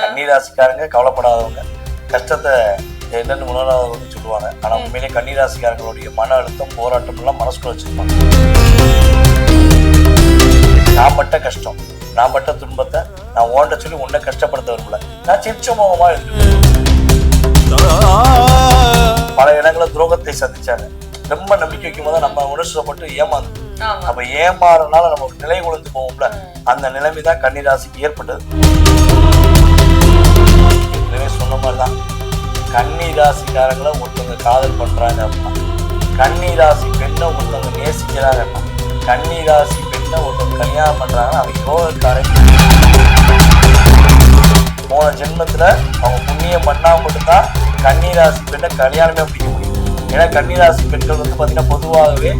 கன்னிராசிக்காரங்க கவலைப்படாதவங்க, கஷ்டத்தை என்னன்னு உணராதவங்க சொல்லுவாங்க. ஆனா உண்மையிலே கன்னிராசிக்காரங்களுடைய மன அழுத்தம், போராட்டம் எல்லாம் மனசுக்குள்ள வச்சிருப்பாங்க. நான் பட்ட கஷ்டம், நான் பட்ட துன்பத்தை நான் ஓண்ட சொல்லி உன்னை கஷ்டப்படுத்த வரும்ல, நான் சிரிச்ச முகமா எழுதிருக்கேன். பல இடங்களில் துரோகத்தை சந்திச்சாங்க. ரொம்ப நம்பிக்கை வைக்கும் போது நம்ம உணர்ச்சிப்பட்டு ஏமாந்து, அப்ப ஏமாறனால நம்ம நிலை உழந்து போவோம்ல, அந்த நிலைமைதான் கன்னிராசிக்கு ஏற்பட்டது. சொன்ன மாதிரிதான் கன்னிராசிக்காரங்களை ஒருத்தவங்க காதல் பண்றாங்க அப்படின்னா, கன்னிராசி பெண்ணை ஒருத்தவங்க நேசிக்கிறாங்க அப்படின்னா, கன்னிராசி பெண்ணை ஒருத்தவங்க கல்யாணம் பண்றாங்கன்னா அவங்க யோகக்காரங்க. போன ஜென்மத்துல அவங்க புண்ணியம் பண்ணா மட்டும்தான் கன்னிராசி பெண்ணை கல்யாணமே பிடிக்க முடியும். ஏன்னா கன்னிராசி பெண்கள் வந்து பாத்தீங்கன்னா பொதுவாகவே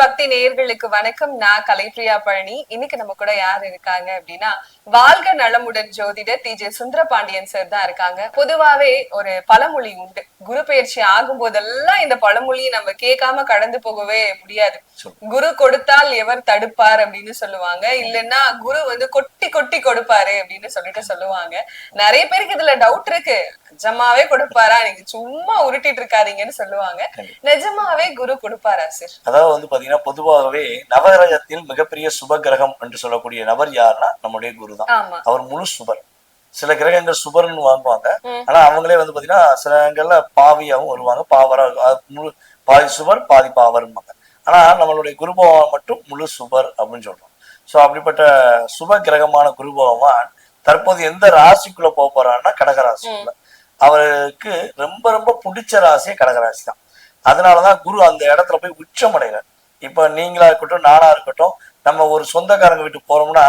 பக்தி நேயர்களுக்கு வணக்கம். நான் கலைப்பிரியா பழனி. இன்னைக்கு நம்ம கூட யார் இருக்காங்க அப்படின்னா, வாழ்க நலமுடன் ஜோதிடர் TJ சுந்தரபாண்டியன் சார் தான் இருக்காங்க. பொதுவாவே ஒரு பழமொழி உண்டு, குரு பயிற்சி ஆகும் போதெல்லாம் இந்த பழமொழியை நம்ம கேட்காம கடந்து போகவே முடியாது. குரு கொடுத்தால் எவர் தடுப்பார் அப்படின்னு சொல்லுவாங்க, இல்லைன்னா குரு வந்து கொட்டி கொட்டி கொடுப்பாரு அப்படின்னு சொல்லுவாங்க. நிறைய பேருக்கு இதுல டவுட் இருக்கு, நிஜமாவே கொடுப்பாரா, நீங்க சும்மா உருட்டிட்டு இருக்காதீங்கன்னு சொல்லுவாங்க. நிஜமாவே குரு கொடுப்பாரா சார்? அதாவது வந்து பாத்தீங்கன்னா பொதுவாகவே நவகிரகத்தில் மிகப்பெரிய சுப கிரகம் என்று சொல்லக்கூடிய நபர் யாருன்னா நம்முடைய குரு தான். அவர் முழு சுபர். சில கிரகங்கள் சுபர்னு வாங்குவாங்க, ஆனா அவங்களே வந்து பாத்தீங்கன்னா சில இடங்கள்ல பாவியாவும் வருவாங்க, பாவரா முழு பாதி சுபர் பாதி பாவர்பாங்க. ஆனா நம்மளுடைய குரு பகவான் மட்டும் முழு சுபர் அப்படின்னு சொல்றோம். சோ அப்படிப்பட்ட சுப கிரகமான குரு பகவான் தற்போது எந்த ராசிக்குள்ள போக போறான்னா கடகராசிக்குள்ள. அவருக்கு ரொம்ப ரொம்ப பிடிச்ச ராசியே கடகராசி தான். அதனாலதான் குரு அந்த இடத்துல போய் உச்சம் அடைகிறார். இப்ப நீங்களா இருக்கட்டும், நானா இருக்கட்டும், நம்ம ஒரு சொந்தக்காரங்க வீட்டுக்கு போறோம்னா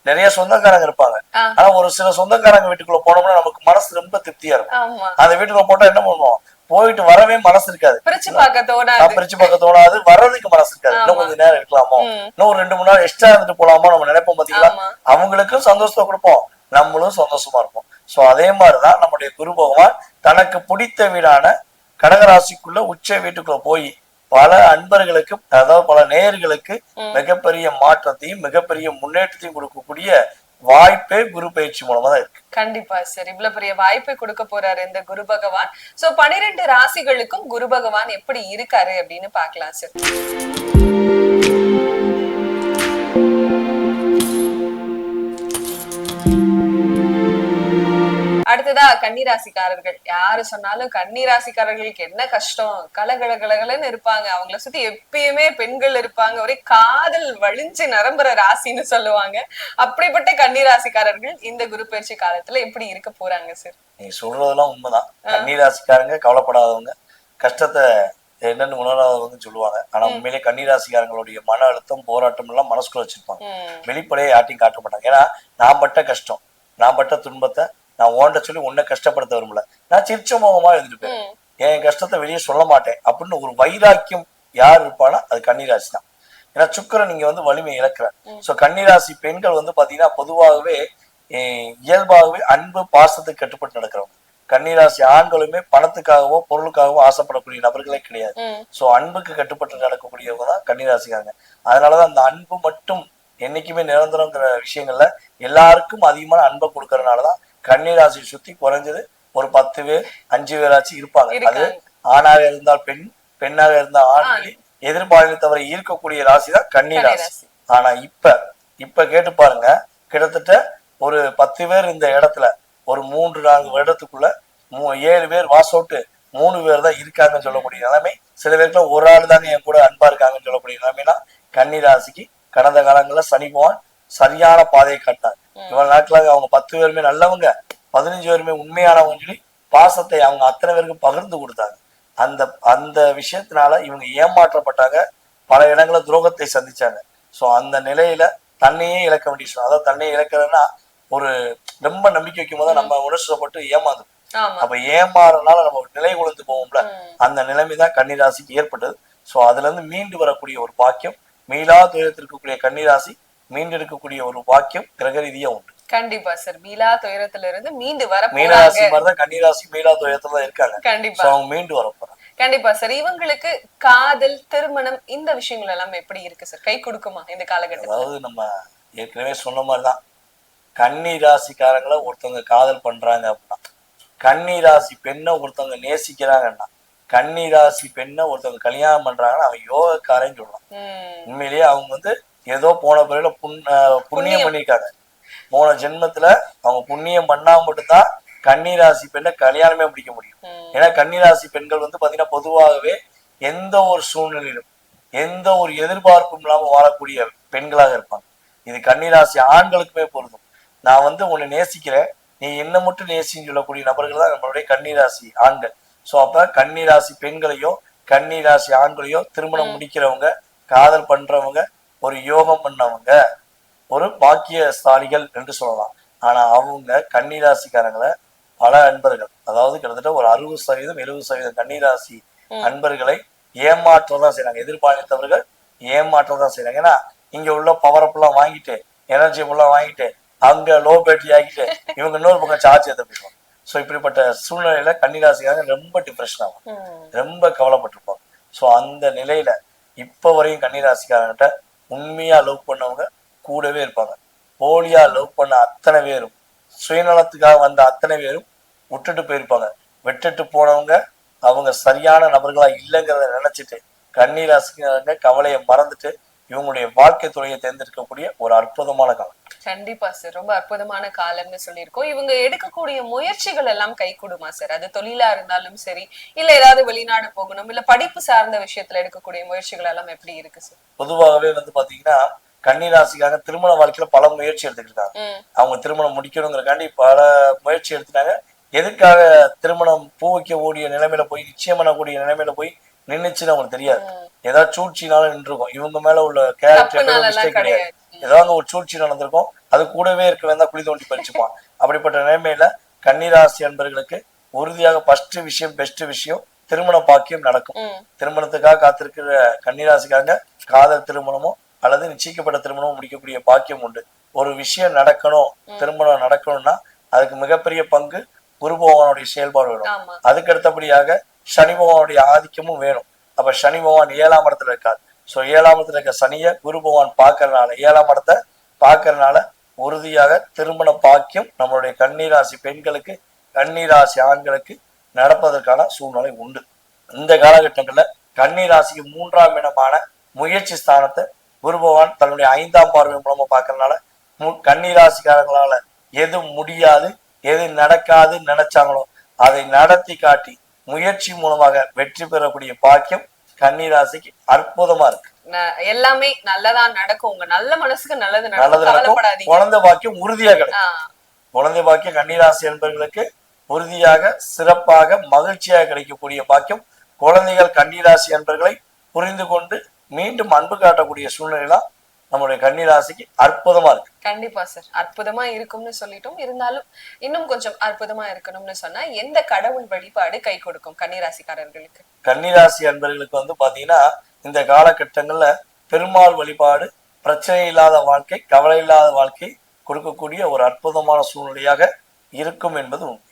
நிறைய சொந்தக்காரங்க இருப்பாங்க. ஆனா ஒரு சில சொந்தக்காரங்க வீட்டுக்குள்ள போனோம்னா நமக்கு மனசு ரொம்ப திருப்தியா இருக்கும். அந்த வீட்டுக்குள்ள போட்டா என்ன பண்ணுவோம், போயிட்டு வரவே மனசு இருக்காது, பிரிச்சு பார்க்க தோணாது, வர்றதுக்கு மனசு இருக்காது. இன்னும் கொஞ்சம் நேரம் இருக்கலாமோ, இன்னும் ஒரு 2-3 நாள் எக்ஸ்ட்ரா இருந்துட்டு போலாமோ நம்ம நினைப்போம். பாத்தீங்களா, அவங்களுக்கும் சந்தோஷத்தை கொடுப்போம், நம்மளும் சந்தோஷமா இருப்போம். சோ அதே மாதிரிதான் நம்முடைய குரு பகவான் தனக்கு பிடித்த வீடான கடகராசிக்குள்ள உச்ச வீட்டுக்குள்ள போய் பல அன்பர்களுக்கு, அதாவது பல நேயர்களுக்கு மிகப்பெரிய மாற்றத்தையும் மிகப்பெரிய முன்னேற்றத்தையும் கொடுக்கக்கூடிய வாய்ப்பே குரு பயிற்சி மூலமா தான் இருக்கு. கண்டிப்பா சார், இவ்வளவு பெரிய வாய்ப்பை கொடுக்க போறாரு இந்த குரு பகவான். சோ 12 ராசிகளுக்கும் குரு பகவான் எப்படி இருக்காரு அப்படின்னு பாக்கலாம் சார். அடுத்ததா கன்னிராசிக்காரர்கள். யாரு சொன்னாலும் கன்னிராசிக்காரர்களுக்கு என்ன கஷ்டம், கலகலகலன்னு இருப்பாங்க. அவங்கள சுத்தி எப்பயுமே பெண்கள் இருப்பாங்க, ஒரே காதல் வழிஞ்சு நிரம்புற ராசின்னு சொல்லுவாங்க. அப்படிப்பட்ட கன்னிராசிக்காரர்கள் இந்த குரு பயிற்சி காலத்துல எப்படி இருக்க போறாங்க சார்? நீங்க சொல்றதெல்லாம் உண்மைதான். கன்னிராசிக்காரங்க கவலைப்படாதவங்க, கஷ்டத்தை என்னன்னு உணராதவங்க சொல்லுவாங்க. ஆனா உண்மையிலே கன்னிராசிக்காரங்களுடைய மன அழுத்தம், போராட்டம் எல்லாம் மனசுக்குள்ள வச்சிருப்பாங்க. வெளிப்படையே யார்ட்டையும் காட்ட மாட்டாங்க. ஏன்னா நான் பட்ட கஷ்டம், நான் பட்ட துன்பத்தை நான் ஓண்ட சொல்லி உன்னை கஷ்டப்படுத்த வரும்ல, நான் சிரிச்ச முகமா எழுதிருப்பேன், என் கஷ்டத்தை வெளியே சொல்ல மாட்டேன் அப்படின்னு ஒரு வைராக்கியம் யார் இருப்பானா அது கன்னிராசி தான். ஏன்னா சுக்கிரன் நீங்க வந்து வலிமை இழக்கிற. சோ கன்னிராசி பெண்கள் வந்து பாத்தீங்கன்னா பொதுவாகவே இயல்பாகவே அன்பு பாசத்துக்கு கட்டுப்பட்டு நடக்கிறவங்க. கன்னிராசி ஆண்களுமே பணத்துக்காகவோ பொருளுக்காகவோ ஆசைப்படக்கூடிய நபர்களே கிடையாது. சோ அன்புக்கு கட்டுப்பட்டு நடக்கக்கூடியவங்க தான் கன்னிராசிக்காரங்க. அதனாலதான் அந்த அன்பு மட்டும் என்னைக்குமே நிரந்தரங்கிற விஷயங்கள்ல எல்லாருக்கும் அதிகமான அன்பை கொடுக்கறதுனாலதான் கன்னிராசி சுத்தி குறைஞ்சது ஒரு 10 பேர் 5 பேராச்சும் இருப்பாங்க. அது ஆணாக இருந்தால் பெண், பெண்ணாக இருந்தால் ஆண், எதிர்பாலினத்தவரை ஈர்க்கக்கூடிய ராசி தான் கன்னிராசி. ஆனா இப்ப கேட்டு பாருங்க, கிட்டத்தட்ட ஒரு 10 பேர் இந்த இடத்துல ஒரு 3-4 வருடத்துக்குள்ள 7 பேர் வாஸ் அவுட், 3 பேர் தான் இருக்காங்கன்னு சொல்லக்கூடிய நிலைமை. சில பேருக்குள்ள ஒரு ஆள் தாங்க என் கூட அன்பா இருக்காங்கன்னு சொல்லக்கூடிய நிலைமைனா கன்னிராசிக்கு கடந்த காலங்கள்ல சனி பகவான் சரியான பாதையை காட்டார். இவ்வளவு நாட்களாக அவங்க 10 பேருமே நல்லவங்க, 15 பேருமே உண்மையானவங்க சொல்லி பாசத்தை அவங்க அத்தனை பேருக்கு பகிர்ந்து கொடுத்தாங்க. அந்த விஷயத்தினால இவங்க ஏமாற்றப்பட்டாங்க, பல இடங்களில் துரோகத்தை சந்திச்சாங்க. சோ அந்த நிலையில தன்னையே இழக்க வேண்டிய விஷயம். அதாவது தன்னையே இழக்கிறதுனா ஒரு ரொம்ப நம்பிக்கை வைக்கும் போது நம்ம உணர்ச்சிப்பட்டு ஏமாந்து, அப்ப ஏமாறனால நம்ம நிலை உழந்து போவோம்ல, அந்த நிலைமைதான் கன்னிராசிக்கு ஏற்பட்டது. சோ அதுல இருந்து மீண்டு வரக்கூடிய ஒரு பாக்கியம், மீளா துயரத்திற்கக்கூடிய கன்னிராசி மீண்டு இருக்கக்கூடிய ஒரு வாக்கியம் கிரக ரீதியா உண்டு. கண்டிப்பா சார், மீளா துயரத்துல இருந்து மீண்டு வர மீனராசி மாதிரிதான் கன்னிராசி மீளா துயரத்துல தான் இருக்காங்க. கண்டிப்பா அவங்க மீண்டு வர போறாங்க. கண்டிப்பா சார். இவங்களுக்கு காதல், திருமணம் இந்த விஷயங்கள் எல்லாம் எப்படி இருக்கு சார்? கை கொடுக்குமா இந்த காலகட்டத்துல? அதாவது நம்ம ஏற்கனவே சொன்ன மாதிரிதான், கன்னி ராசிக்காரங்களை ஒருத்தவங்க காதல் பண்றாங்க அப்படின்னா, கன்னி ராசி பெண்ணை ஒருத்தவங்க நேசிக்கிறாங்கன்னா, கன்னி ராசி பெண்ணை ஒருத்தவங்க கல்யாணம் பண்றாங்கன்னா அவன் யோகக்காரன்னு சொல்லலாம். உண்மையிலேயே அவங்க வந்து ஏதோ போன பிறகு புண்ணியம் பண்ணியிருக்காங்க. போன ஜென்மத்துல அவங்க புண்ணியம் பண்ணா மட்டும்தான் கன்னிராசி பெண்ணை கல்யாணமே முடிக்க முடியும். ஏன்னா கன்னிராசி பெண்கள் வந்து பாத்தீங்கன்னா பொதுவாகவே எந்த ஒரு சூழ்நிலையிலும் எந்த ஒரு எதிர்பார்ப்பும் இல்லாம வாழக்கூடிய பெண்களாக இருப்பாங்க. இது கன்னிராசி ஆண்களுக்குமே பொருந்தும். நான் வந்து உன்னை நேசிக்கிறேன், நீ என்ன மட்டும் நேசின்னு சொல்லக்கூடிய நபர்கள் தான் நம்மளுடைய கன்னிராசி ஆண்கள். சோ அப்ப கன்னிராசி பெண்களையோ கன்னிராசி ஆண்களையோ திருமணம் முடிக்கிறவங்க, காதல் பண்றவங்க, ஒரு யோகம் பண்ணவங்க, ஒரு பாக்கியஸ்தாலிகள் என்று சொல்லலாம். ஆனா அவங்க கன்னிராசிக்காரங்களை பல அன்பர்கள், அதாவது கிட்டத்தட்ட ஒரு 60% 70% கன்னிராசி அன்பர்களை ஏமாற்றதான் செய்யறாங்க. எதிர்பார்த்தவர்கள் ஏமாற்றதான் செய்யறாங்க. ஏன்னா இங்க உள்ள பவர் எல்லாம் வாங்கிட்டு, எனர்ஜி எல்லாம் வாங்கிட்டு, அங்க லோ பேட்டரி ஆகிட்டு இவங்க இன்னொரு பக்கம் சார்ஜ் ஏற்ற போயிடுவாங்க. ஸோ இப்படிப்பட்ட சூழ்நிலையில கன்னிராசிக்காரங்க ரொம்ப டிப்ரெஷன் ஆகும், ரொம்ப கவலைப்பட்டிருப்பாங்க. ஸோ அந்த நிலையில இப்ப வரையும் கன்னிராசிக்காரங்கிட்ட உண்மையா லவ் பண்ணவங்க கூடவே இருப்பாங்க. போலியா லவ் பண்ண அத்தனை பேரும், சுயநலத்துக்காக வந்த அத்தனை பேரும் விட்டுட்டு போயிருப்பாங்க. விட்டுட்டு போனவங்க அவங்க சரியான நபர்களா இல்லைங்கிறத நினைச்சிட்டு கன்னிராசிக்காரங்க கவலையை மறந்துட்டு இவங்களுடைய வாழ்க்கை துறையை தேர்ந்தெடுக்கக்கூடிய ஒரு அற்புதமான காலம். கண்டிப்பா சார். ரொம்ப அற்புதமான காலம்னு சொல்லியிருக்கோம். இவங்க எடுக்கக்கூடிய முயற்சிகள் எல்லாம் கை கூடுமா சார்? அது தொழிலா இருந்தாலும் சரி, இல்ல ஏதாவது வெளிநாடு போகணும், இல்ல படிப்பு சார்ந்த விஷயத்துல எடுக்கக்கூடிய முயற்சிகள் எல்லாம் எப்படி இருக்கு சார்? பொதுவாகவே வந்து பாத்தீங்கன்னா கன்னிராசிக்காக திருமண வாழ்க்கையில பல முயற்சி எடுத்துக்கிட்டாங்க. அவங்க திருமணம் முடிக்கணுங்கிறக்காண்டி பல முயற்சி எடுத்துட்டாங்க. எதுக்காக திருமணம் பூ வைக்க கூடிய நிலைமையில போய் நிச்சயம் பண்ணக்கூடிய நிலைமையில போய் நின்னுச்சுன்னு அவங்களுக்கு தெரியாது. ஏதாவது சூழ்ச்சினால நின்றுருக்கும். இவங்க மேல உள்ள கேரக்டர் மிஸ்டேக் கிடையாது, ஏதாவது ஒரு சூழ்ச்சி நடந்திருக்கும். அது கூடவே இருக்க வேண்டாம், குழி தோண்டி பறிச்சுப்பான். அப்படிப்பட்ட நிலைமையில கன்னிராசி அன்பர்களுக்கு உறுதியாக பெஸ்ட் விஷயம் திருமண பாக்கியம் நடக்கும். திருமணத்துக்காக காத்திருக்கிற கன்னிராசிக்காக காதல் திருமணமோ அல்லது நிச்சயிக்கப்பட்ட திருமணமும் முடிக்கக்கூடிய பாக்கியம் உண்டு. ஒரு விஷயம் நடக்கணும், திருமணம் நடக்கணும்னா அதுக்கு மிகப்பெரிய பங்கு குரு பகவானுடைய செயல்பாடு வேணும். அதுக்கு அடுத்தபடியாக சனி பகவானுடைய ஆதிக்கமும் வேணும். அப்ப சனி பகவான் 7ஆம் இடத்துல இருக்காரு. சோ 7ஆம் இடத்துல இருக்க சனிய குரு பகவான் பாக்குறதுனால, 7ஆம் இடத்தை பாக்குறதுனால உறுதியாக திருமண பாக்கியம் நம்மளுடைய கன்னிராசி பெண்களுக்கு, கன்னிராசி ஆண்களுக்கு நடப்பதற்கான சூழ்நிலை உண்டு. இந்த காலகட்டங்கள்ல கன்னிராசிக்கு 3ஆம் இடமான முயற்சி ஸ்தானத்தை குரு பகவான் தன்னுடைய 5ஆம் பார்வை மூலமா பாக்குறதுனால கன்னிராசிக்காரங்களால எது முடியாது, எது நடக்காது நினைச்சாங்களோ அதை நடத்தி காட்டி முயற்சி மூலமாக வெற்றி பெறக்கூடிய பாக்கியம் கன்னிராசிக்கு அற்புதமா இருக்கு. எல்லாமே நல்லதா நடக்கும். உங்க நல்ல மனசுக்கு நல்லது நடக்கும். குழந்தை பாக்கியம் உறுதியாக கிடைக்கும். குழந்தை பாக்கியம் கன்னிராசி என்பவர்களுக்கு உறுதியாக சிறப்பாக மகிழ்ச்சியாக கிடைக்கக்கூடிய பாக்கியம். குழந்தைகள் கன்னிராசி என்பவர்களை புரிந்து கொண்டு மீண்டும் அன்பு காட்டக்கூடிய சூழ்நிலைலாம் நம்மளுடைய கன்னிராசிக்கு அற்புதமா இருக்கு. கண்டிப்பா சார், அற்புதமா இருக்கும்னு சொல்லிட்டோம். இருந்தாலும் இன்னும் கொஞ்சம் அற்புதமா இருக்கணும்னு சொன்னா எந்த கடவுள் வழிபாடு கை கொடுக்கும் கன்னிராசிக்காரர்களுக்கு? கன்னிராசி அன்பர்களுக்கு வந்து பாத்தீங்கன்னா இந்த காலகட்டங்கள்ல பெருமாள் வழிபாடு பிரச்சனை இல்லாத வாழ்க்கை, கவலை இல்லாத வாழ்க்கை கொடுக்கக்கூடிய ஒரு அற்புதமான சூழ்நிலையாக இருக்கும் என்பது உண்மை.